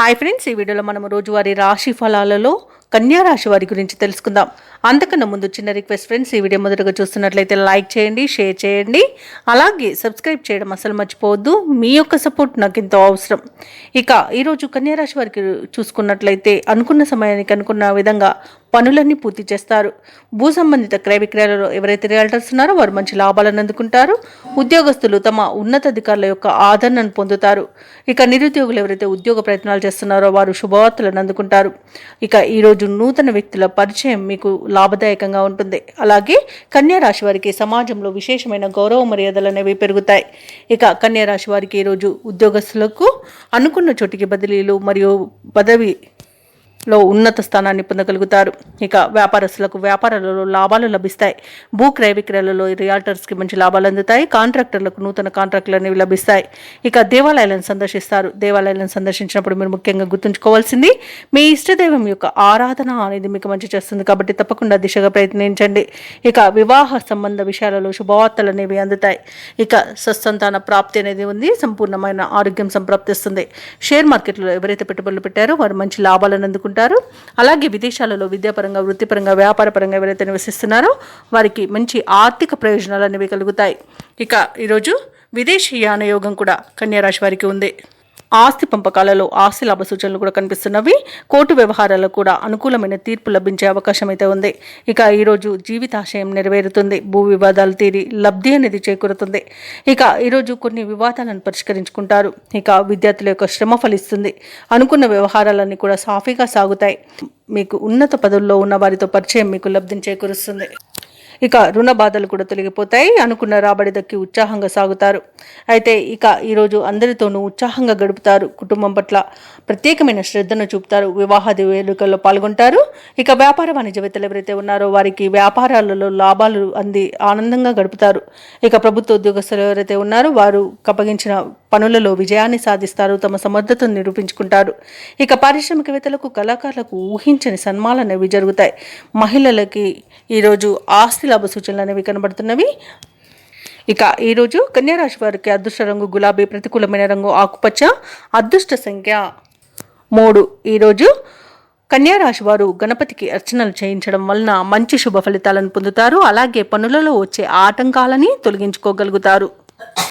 Hi friends, ఈ వీడియోలో మనం రోజువారీ రాశి ఫలాలలో కన్యా రాశి వారి గురించి తెలుసుకుందాం. అంతకన్నా ముందు చిన్న రిక్వెస్ట్ ఫ్రెండ్స్, ఈ వీడియో మొదటగా చూస్తున్నట్లయితే లైక్ చేయండి, షేర్ చేయండి, అలాగే సబ్స్క్రైబ్ చేయడం అసలు మర్చిపోవద్దు. మీ యొక్క సపోర్ట్ నాకు ఎంతో అవసరం. ఇక ఈరోజు కన్యా రాశి వారికి చూసుకున్నట్లయితే అనుకున్న సమయానికి అనుకున్న విధంగా పనులన్నీ పూర్తి చేస్తారు. భూ సంబంధిత క్రయ విక్రయాలలో ఎవరైతే రియల్టర్స్ ఉన్నారో వారు మంచి లాభాలను అందుకుంటారు. ఉద్యోగస్తులు తమ ఉన్నతాధికారుల యొక్క ఆదరణను పొందుతారు. ఇక నిరుద్యోగులు ఎవరైతే ఉద్యోగ ప్రయత్నాలు చేస్తున్నారో వారు శుభవార్తలను అందుకుంటారు. ఇక ఈరోజు నూతన వ్యక్తుల పరిచయం మీకు లాభదాయకంగా ఉంటుంది. అలాగే కన్యా రాశి వారికి సమాజంలో విశేషమైన గౌరవ మర్యాదలు అనేవి పెరుగుతాయి. ఇక కన్యా రాశి వారికి ఈరోజు ఉద్యోగస్తులకు అనుకున్న చోటికి బదిలీలు మరియు పదవిలో ఉన్నత స్థానాన్ని పొందగలుగుతారు. ఇక వ్యాపారస్తులకు వ్యాపారాలలో లాభాలు లభిస్తాయి. భూ క్రయ విక్రయాలలో రియాల్టర్స్కి మంచి లాభాలు అందుతాయి. కాంట్రాక్టర్లకు నూతన కాంట్రాక్టులు అనేవి లభిస్తాయి. ఇక దేవాలయాలను సందర్శిస్తారు. దేవాలయాలను సందర్శించినప్పుడు మీరు ముఖ్యంగా గుర్తుంచుకోవాల్సింది మీ ఇష్టదైవం యొక్క ఆరాధన అనేది మీకు మంచి చేస్తుంది, కాబట్టి తప్పకుండా దిశగా ప్రయత్నించండి. ఇక వివాహ సంబంధ విషయాలలో శుభవార్తలు అనేవి అందుతాయి. ఇక సత్సంతాన ప్రాప్తి అనేది ఉంది. సంపూర్ణమైన ఆరోగ్యం సంప్రాప్తిస్తుంది. షేర్ మార్కెట్లో ఎవరైతే పెట్టుబడులు పెట్టారో వారు మంచి లాభాలను అందుకుంటారు. అలాగే విదేశాలలో విద్యాపరంగా, వృత్తిపరంగా, వ్యాపారపరంగా ఎవరైతే నివసిస్తున్నారో వారికి మంచి ఆర్థిక ప్రయోజనాలు అనేవి కలుగుతాయి. ఇక ఈరోజు విదేశీయాన యోగం కూడా కన్యా రాశి వారికి ఉంది. ఆస్తి పంపకాలలో ఆస్తి లాభ సూచనలు కూడా కనిపిస్తున్నవి. కోర్టు వ్యవహారాలకు కూడా అనుకూలమైన తీర్పు లభించే అవకాశం అయితే ఉంది. ఇక ఈరోజు జీవితాశయం నెరవేరుతుంది. భూ వివాదాలు తీరి లబ్ధి అనేది చేకూరుతుంది. ఇక ఈరోజు కొన్ని వివాదాలను పరిష్కరించుకుంటారు. ఇక విద్యార్థుల యొక్క శ్రమ ఫలిస్తుంది. అనుకున్న వ్యవహారాలన్నీ కూడా సాఫీగా సాగుతాయి. మీకు ఉన్నత పదవుల్లో ఉన్న వారితో పరిచయం మీకు లబ్ధిని చేకూరుస్తుంది. ఇక రుణ బాధలు కూడా తొలగిపోతాయి. అనుకున్న రాబడి దక్కి ఉత్సాహంగా సాగుతారు. అయితే ఇక ఈరోజు అందరితోనూ ఉత్సాహంగా గడుపుతారు. కుటుంబం పట్ల ప్రత్యేకమైన శ్రద్ధను చూపుతారు. వివాహాది వేడుకల్లో పాల్గొంటారు. ఇక వ్యాపార వాణిజ్యవేత్తలు ఎవరైతే ఉన్నారో వారికి వ్యాపారాలలో లాభాలు అంది ఆనందంగా గడుపుతారు. ఇక ప్రభుత్వ ఉద్యోగస్తులు ఎవరైతే ఉన్నారో వారు అప్పగించిన పనులలో విజయాన్ని సాధిస్తారు. తమ సమర్థతను నిరూపించుకుంటారు. ఇక పారిశ్రామికవేత్తలకు, కళాకారులకు ఊహించని సన్మానాలు అనేవి జరుగుతాయి. మహిళలకి ఈరోజు ఆస్తి లాభ సూచనలు అనేవి కనబడుతున్నవి. ఇక ఈరోజు కన్యా రాశి వారికి అదృష్ట రంగు గులాబీ, ప్రతికూలమైన రంగు ఆకుపచ్చ, అదృష్ట సంఖ్య 3. ఈరోజు కన్యా రాశి వారు గణపతికి అర్చనలు చేయించడం వలన మంచి శుభ ఫలితాలను పొందుతారు. అలాగే పనులలో వచ్చే ఆటంకాలని తొలగించుకోగలుగుతారు.